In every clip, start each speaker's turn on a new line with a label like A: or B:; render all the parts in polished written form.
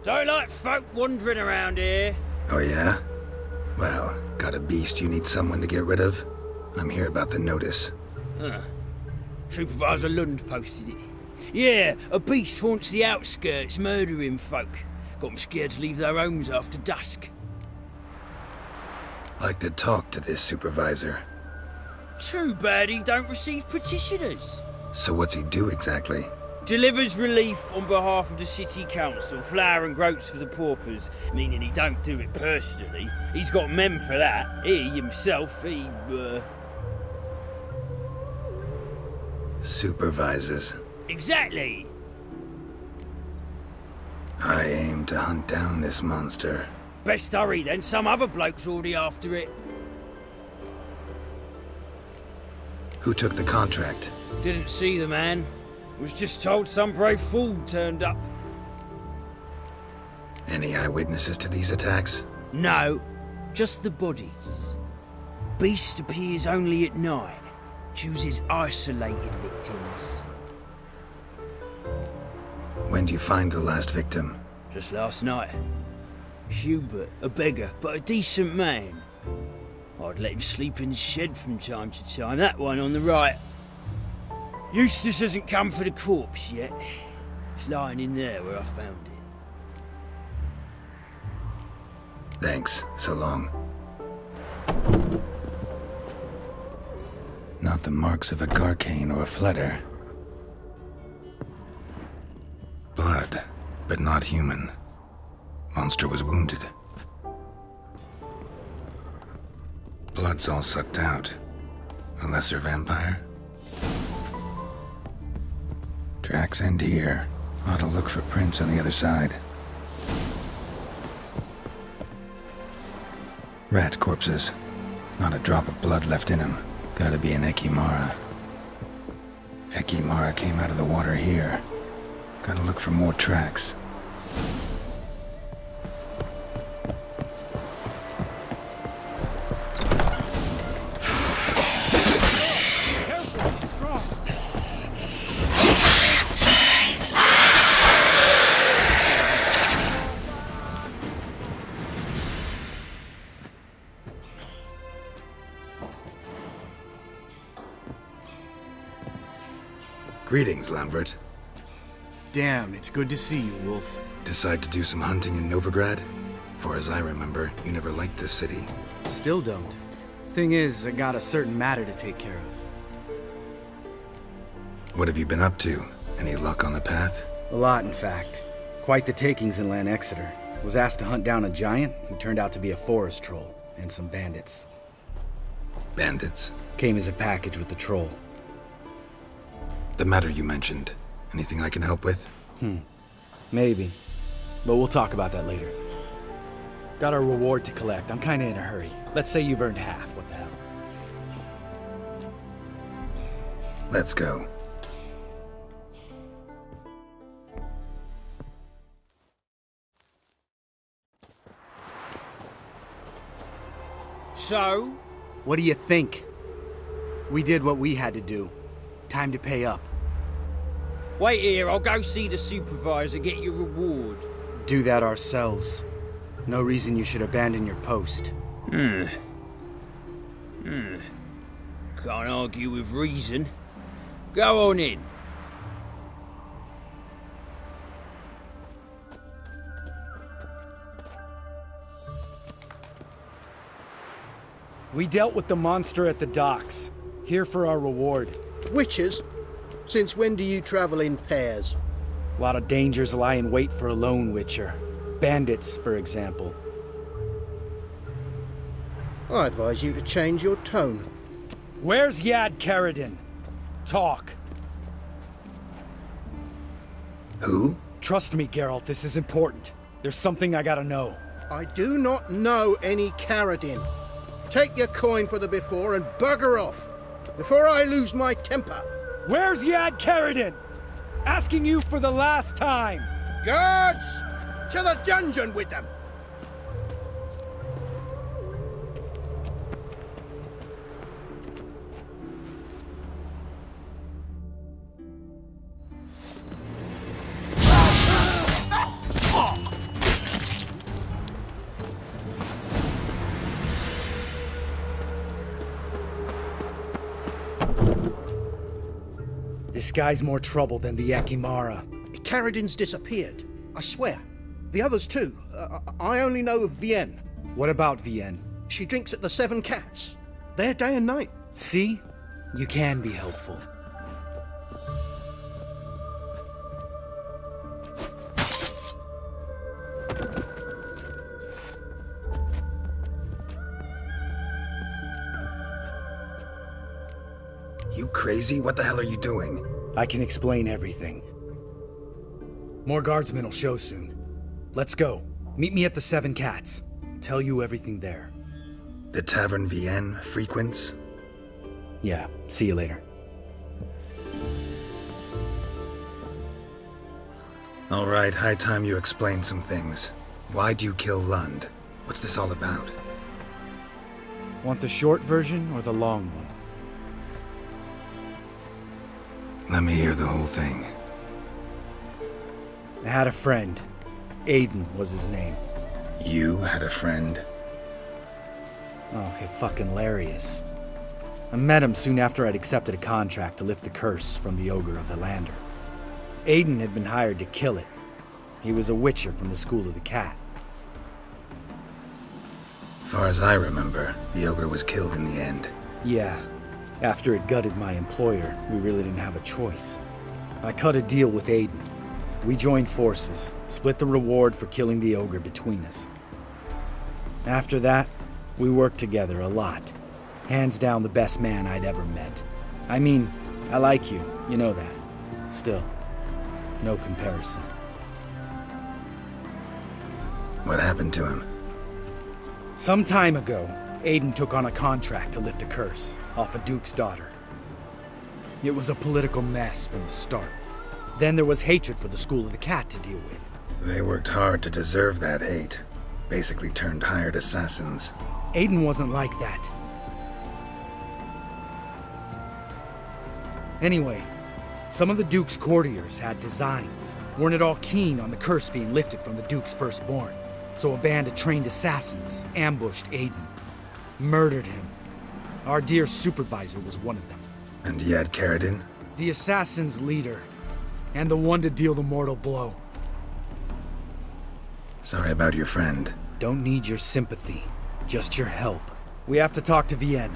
A: Don't like folk wandering around here.
B: Oh yeah? Well, got a beast you need someone to get rid of? I'm here about the notice.
A: Huh. Supervisor Lund posted it. Yeah, a beast haunts the outskirts, murdering folk. Got them scared to leave their homes after dusk.
B: Like to talk to this supervisor.
A: Too bad he don't receive petitioners.
B: So what's he do exactly?
A: Delivers relief on behalf of the city council, flour and groats for the paupers, meaning he don't do it personally. He's got men for that. He himself,
B: Supervises.
A: Exactly.
B: I aim to hunt down this monster.
A: Best hurry then, some other bloke's already after it.
B: Who took the contract?
A: Didn't see the man. Was just told some brave fool turned up.
B: Any eyewitnesses to these attacks?
A: No, just the bodies. Beast appears only at night. Chooses isolated victims.
B: When do you find the last victim?
A: Just last night. Hubert, a beggar, but a decent man. I'd let him sleep in the shed from time to time, that one on the right. Eustace hasn't come for the corpse yet. It's lying in there where I found it.
B: Thanks, so long. Not the marks of a Garcane or a Fletter. Blood, but not human. Monster was wounded. Blood's all sucked out. A lesser vampire? Tracks end here. Ought to look for prints on the other side. Rat corpses. Not a drop of blood left in them. Gotta be an Ekimara. Ekimara came out of the water here. Gotta look for more tracks. Greetings, Lambert.
C: Damn, it's good to see you, Wolf.
B: Decide to do some hunting in Novigrad? For as I remember, you never liked this city.
C: Still don't. Thing is, I got a certain matter to take care of.
B: What have you been up to? Any luck on the path?
C: A lot, in fact. Quite the takings in Lan Exeter. Was asked to hunt down a giant who turned out to be a forest troll, and some bandits.
B: Bandits?
C: Came as a package with the troll.
B: The matter you mentioned. Anything I can help with?
C: Maybe. But we'll talk about that later. Got a reward to collect. I'm kinda in a hurry. Let's say you've earned half. What the hell?
B: Let's go.
A: So?
C: What do you think? We did what we had to do. Time to pay up.
A: Wait here, I'll go see the supervisor, get your reward.
C: Do that ourselves. No reason you should abandon your post.
A: Can't argue with reason. Go on in.
C: We dealt with the monster at the docks. Here for our reward.
D: Witches? Since when do you travel in pairs?
C: A lot of dangers lie in wait for a lone witcher. Bandits, for example.
D: I advise you to change your tone.
C: Where's Yad Karadin? Talk.
B: Who?
C: Trust me, Geralt, this is important. There's something I gotta know.
D: I do not know any Karadin. Take your coin for the before and bugger off, before I lose my temper.
C: Where's Yad Karadin? Asking you for the last time.
D: Guards! To the dungeon with them!
C: guy's more trouble than the Ekimara.
D: Carradin's disappeared. I swear. The others too. I only know of Vienne.
C: What about Vienne?
D: She drinks at the Seven Cats. There day and night.
C: See? You can be helpful.
B: You crazy? What the hell are you doing?
C: I can explain everything. More guardsmen will show soon. Let's go. Meet me at the Seven Cats. Tell you everything there.
B: The Tavern Vienne frequents?
C: Yeah, see you later.
B: All right, high time you explained some things. Why'd you kill Lund? What's this all about?
C: Want the short version or the long one?
B: Let me hear the whole thing.
C: I had a friend. Aiden was his name.
B: You had a friend?
C: Oh, hilarious. I met him soon after I'd accepted a contract to lift the curse from the Ogre of Lambert. Aiden had been hired to kill it. He was a witcher from the School of the Cat.
B: Far as I remember, the Ogre was killed in the end.
C: Yeah. After it gutted my employer, we really didn't have a choice. I cut a deal with Aiden. We joined forces, split the reward for killing the Ogre between us. After that, we worked together a lot. Hands down the best man I'd ever met. I mean, I like you, you know that. Still, no comparison.
B: What happened to him?
C: Some time ago, Aiden took on a contract to lift a curse off a duke's daughter. It was a political mess from the start. Then there was hatred for the School of the Cat to deal with.
B: They worked hard to deserve that hate. Basically turned hired assassins.
C: Aiden wasn't like that. Anyway, some of the Duke's courtiers had designs. Weren't at all keen on the curse being lifted from the Duke's firstborn. So a band of trained assassins ambushed Aiden. Murdered him. Our dear supervisor was one of them.
B: And you had Carradin?
C: The assassin's leader. And the one to deal the mortal blow.
B: Sorry about your friend.
C: Don't need your sympathy. Just your help. We have to talk to Vienne.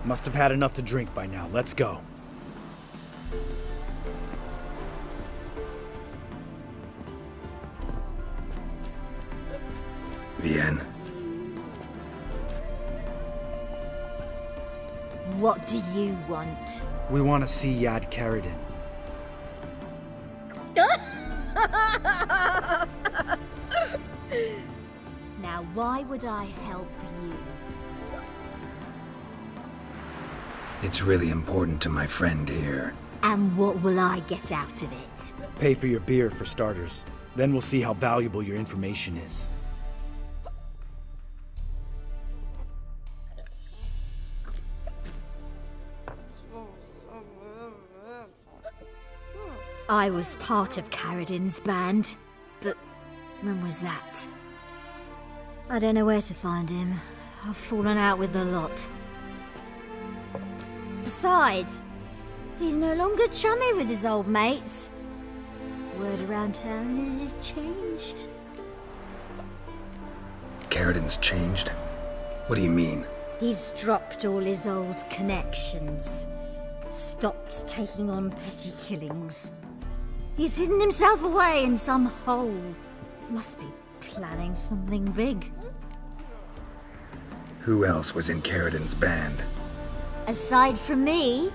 C: Must have had enough to drink by now. Let's go.
B: Vienne.
E: What do you want?
C: We want to see Yad Carradin.
E: Now, why would I help you?
B: It's really important to my friend here.
E: And what will I get out of it?
C: Pay for your beer, for starters. Then we'll see how valuable your information is.
E: I was part of Carradin's band, but when was that? I don't know where to find him. I've fallen out with the lot. Besides, he's no longer chummy with his old mates. Word around town is he's changed.
B: Carradin's changed? What do you mean?
E: He's dropped all his old connections. Stopped taking on petty killings. He's hidden himself away in some hole. Must be planning something big.
B: Who else was in Carradin's band?
E: Aside from me,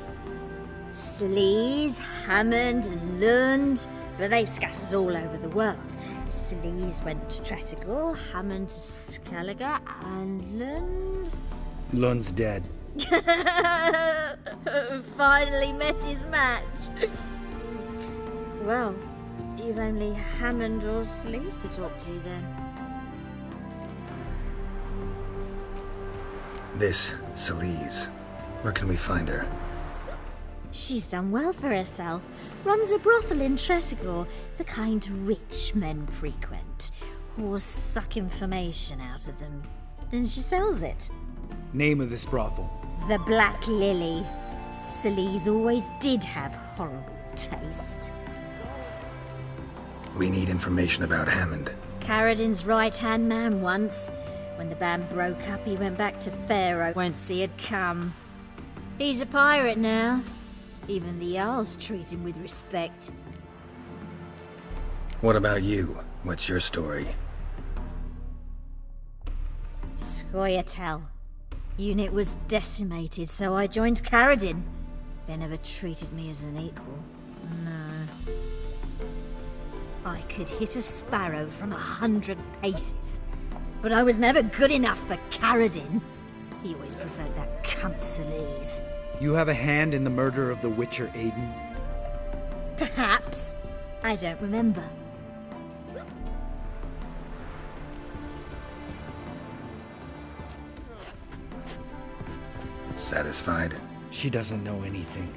E: Sleaze, Hammond and Lund, but they've scattered all over the world. Sleaze went to Tretigor, Hammond to Skellige, and Lund...
C: Lund's dead.
E: Finally met his match. Well, you've only Hammond or Sleaze to talk to then.
B: This Sleaze. Where can we find her?
E: She's done well for herself. Runs a brothel in Tretigor, the kind rich men frequent. Whores suck information out of them. Then she sells it.
C: Name of this brothel?
E: The Black Lily. Sleaze always did have horrible taste.
B: We need information about Hammond.
E: Carradin's right-hand man once. When the band broke up, he went back to Pharaoh whence he had come. He's a pirate now. Even the Jarls treat him with respect.
B: What about you? What's your story?
E: Scoia'tael. Unit was decimated, so I joined Carradin. They never treated me as an equal. No. I could hit a sparrow from 100 paces. But I was never good enough for Carradin. He always preferred that cunt Celise.
C: You have a hand in the murder of the Witcher, Aiden?
E: Perhaps. I don't remember.
B: Satisfied?
C: She doesn't know anything.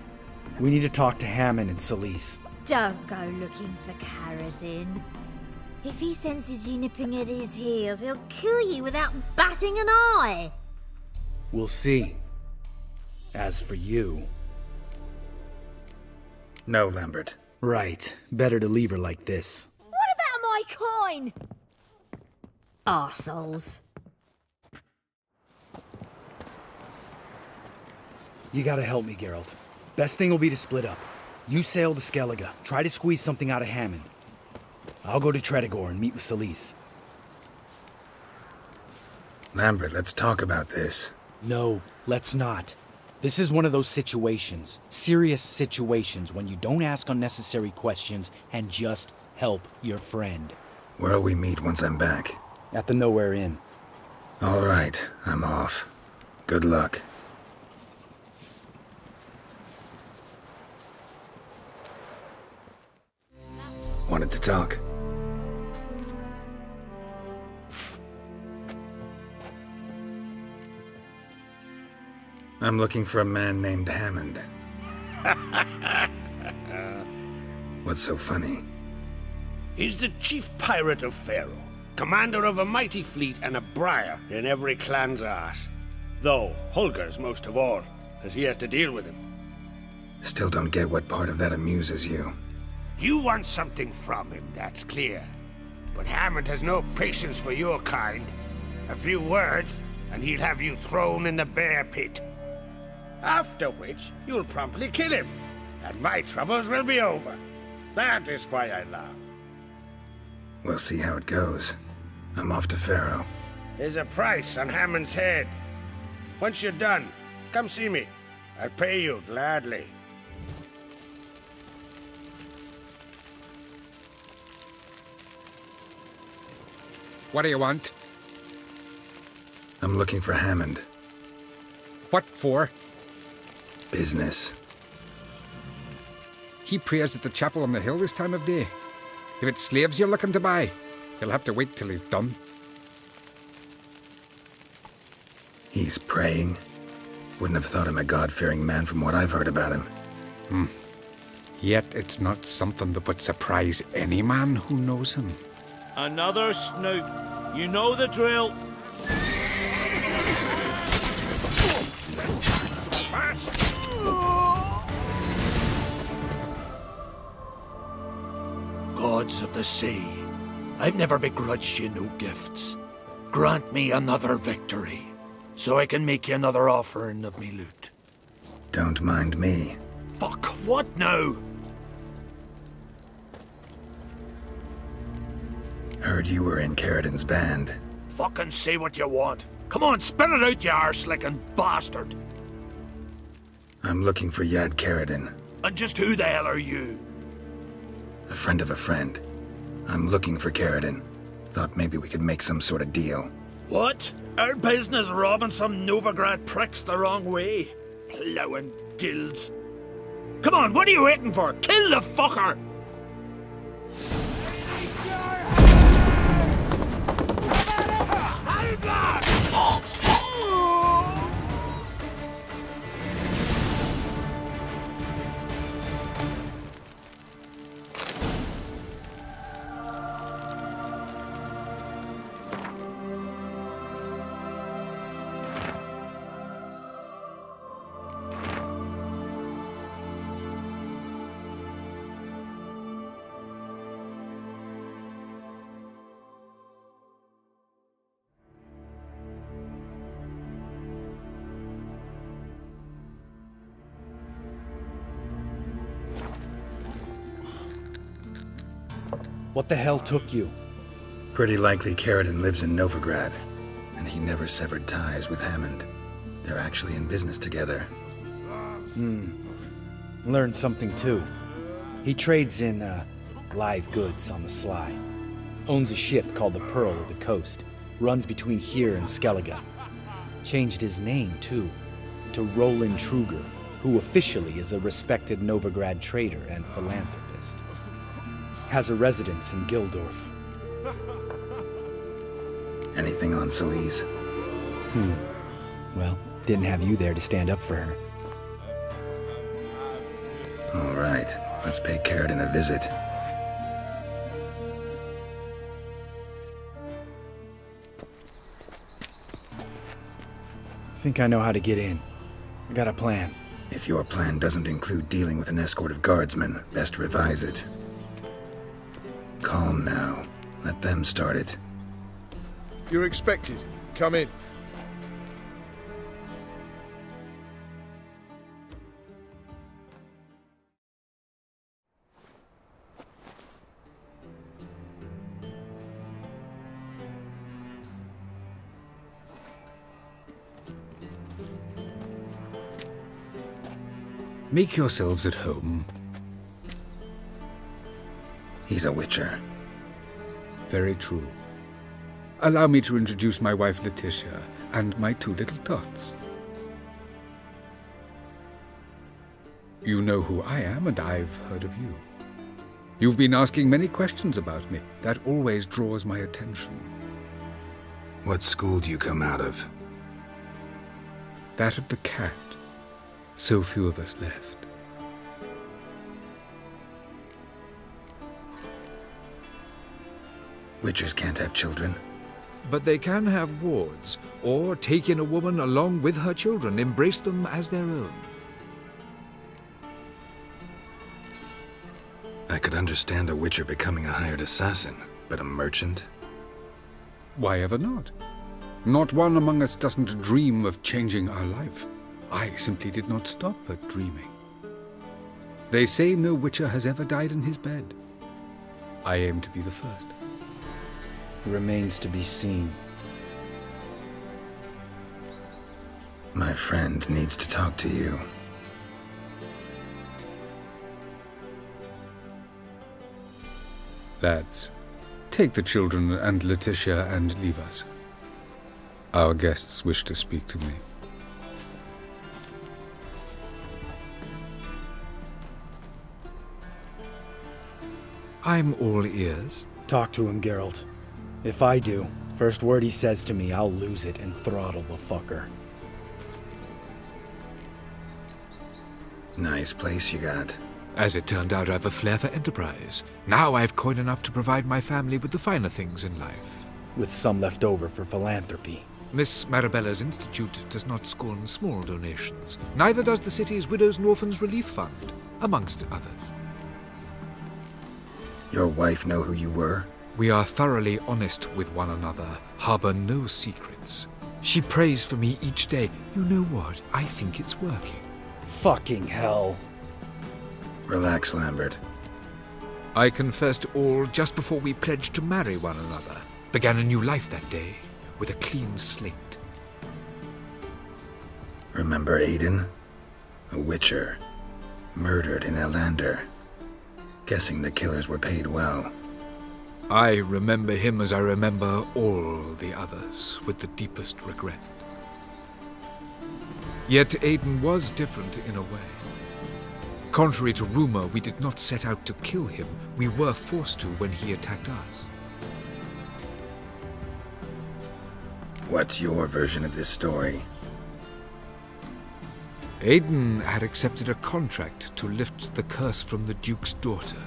C: We need to talk to Hammond and Celise.
E: Don't go looking for Carradin. If he senses you nipping at his heels, he'll kill you without batting an eye.
C: We'll see. As for you...
B: No, Lambert.
C: Right. Better to leave her like this.
E: What about my coin? Arseholes.
C: You gotta help me, Geralt. Best thing will be to split up. You sail to Skellige. Try to squeeze something out of Hammond. I'll go to Tretogor and meet with Celise.
B: Lambert, let's talk about this.
C: No, let's not. This is one of those situations. Serious situations when you don't ask unnecessary questions and just help your friend.
B: Where'll we meet once I'm back?
C: At the Nowhere Inn.
B: All right, I'm off. Good luck. Wanted to talk. I'm looking for a man named Hammond. What's so funny?
F: He's the chief pirate of Pharaoh, commander of a mighty fleet and a briar in every clan's arse. Though Holger's most of all, as he has to deal with him.
B: Still don't get what part of that amuses you.
F: You want something from him, that's clear. But Hammond has no patience for your kind. A few words, and he'll have you thrown in the bear pit. After which, you'll promptly kill him, and my troubles will be over. That is why I laugh.
B: We'll see how it goes. I'm off to Pharaoh.
F: There's a price on Hammond's head. Once you're done, come see me. I'll pay you gladly.
G: What do you want?
B: I'm looking for Hammond.
G: What for?
B: Business.
G: He prays at the chapel on the hill this time of day. If it's slaves you're looking to buy, you'll have to wait till he's done.
B: He's praying? Wouldn't have thought him a God-fearing man from what I've heard about him.
G: Yet it's not something that would surprise any man who knows him.
H: Another snoop. You know the drill.
I: Gods of the sea, I've never begrudged you no gifts. Grant me another victory, so I can make you another offering of me loot.
B: Don't mind me.
I: Fuck, what now?
B: Heard you were in Carradin's band.
I: Fucking say what you want. Come on, spit it out, you arse-licking bastard.
B: I'm looking for Yad Carradin.
I: And just who the hell are you?
B: A friend of a friend. I'm looking for Carradin. Thought maybe we could make some sort of deal.
I: What? Our business robbing some Novigrad pricks the wrong way? Plowing guilds. Come on, what are you waiting for? Kill the fucker! Stand back!
C: What the hell took you?
B: Pretty likely Carradine lives in Novigrad, and he never severed ties with Hammond. They're actually in business together.
C: Learned something too. He trades in, live goods on the sly. Owns a ship called the Pearl of the Coast. Runs between here and Skellige. Changed his name, too, to Roland Truger, who officially is a respected Novigrad trader and philanthropist. Has a residence in Gildorf.
B: Anything on Celise?
C: Well, didn't have you there to stand up for her.
B: All right, let's pay Carradine a visit.
C: Think I know how to get in. I got a plan.
B: If your plan doesn't include dealing with an escort of guardsmen, best revise it. Calm now. Let them start it.
J: You're expected. Come in.
G: Make yourselves at home.
B: He's a witcher.
G: Very true. Allow me to introduce my wife Letitia and my two little tots. You know who I am, and I've heard of you. You've been asking many questions about me. That always draws my attention.
B: What school do you come out of?
G: That of the cat. So few of us left.
B: Witchers can't have children.
G: But they can have wards, or take in a woman along with her children, embrace them as their own.
B: I could understand a witcher becoming a hired assassin, but a merchant?
G: Why ever not? Not one among us doesn't dream of changing our life. I simply did not stop at dreaming. They say no witcher has ever died in his bed. I aim to be the first.
C: Remains to be seen.
B: My friend needs to talk to you.
G: Lads, take the children and Letitia and leave us. Our guests wish to speak to me. I'm all ears.
C: Talk to him, Geralt. If I do, first word he says to me, I'll lose it and throttle the fucker.
B: Nice place you got.
G: As it turned out, I have a flair for enterprise. Now I have coin enough to provide my family with the finer things in life.
C: With some left over for philanthropy.
G: Miss Marabella's institute does not scorn small donations. Neither does the city's Widows and Orphans Relief Fund, amongst others.
B: Your wife know who you were?
G: We are thoroughly honest with one another, harbor no secrets. She prays for me each day. You know what? I think it's working.
C: Fucking hell.
B: Relax, Lambert.
G: I confessed all just before we pledged to marry one another. Began a new life that day, with a clean slate.
B: Remember Aiden? A witcher. Murdered in Elander. Guessing the killers were paid well.
G: I remember him as I remember all the others, with the deepest regret. Yet Aiden was different in a way. Contrary to rumor, we did not set out to kill him. We were forced to when he attacked us.
B: What's your version of this story?
G: Aiden had accepted a contract to lift the curse from the Duke's daughter.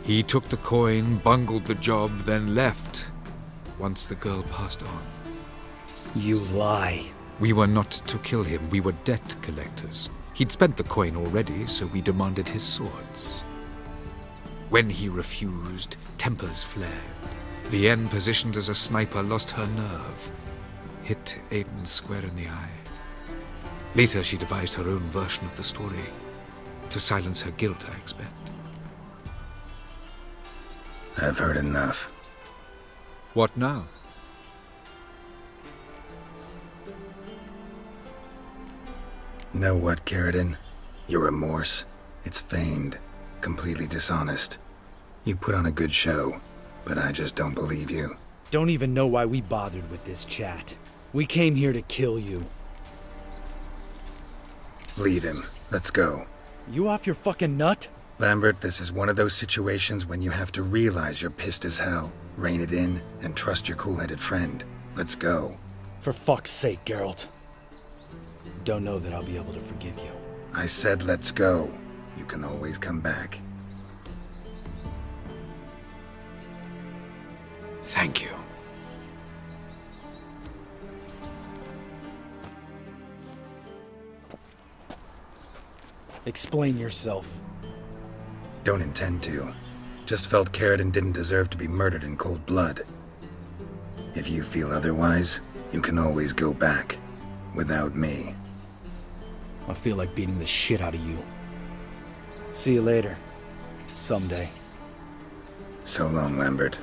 G: He took the coin, bungled the job, then left, once the girl passed on.
C: You lie.
G: We were not to kill him, we were debt collectors. He'd spent the coin already, so we demanded his swords. When he refused, tempers flared. Vienne, positioned as a sniper, lost her nerve. Hit Aiden square in the eye. Later, she devised her own version of the story. To silence her guilt, I expect.
B: I've heard enough.
G: What now?
B: Know what, Carradine? Your remorse, it's feigned, completely dishonest. You put on a good show, but I just don't believe you.
C: Don't even know why we bothered with this chat. We came here to kill you.
B: Leave him. Let's go.
C: You off your fucking nut?
B: Lambert, this is one of those situations when you have to realize you're pissed as hell, rein it in, and trust your cool-headed friend. Let's go.
C: For fuck's sake, Geralt. Don't know that I'll be able to forgive you.
B: I said let's go. You can always come back.
G: Thank you.
C: Explain yourself.
B: Don't intend to. Just felt Carradine didn't deserve to be murdered in cold blood. If you feel otherwise, you can always go back. Without me.
C: I feel like beating the shit out of you. See you later. Someday.
B: So long, Lambert.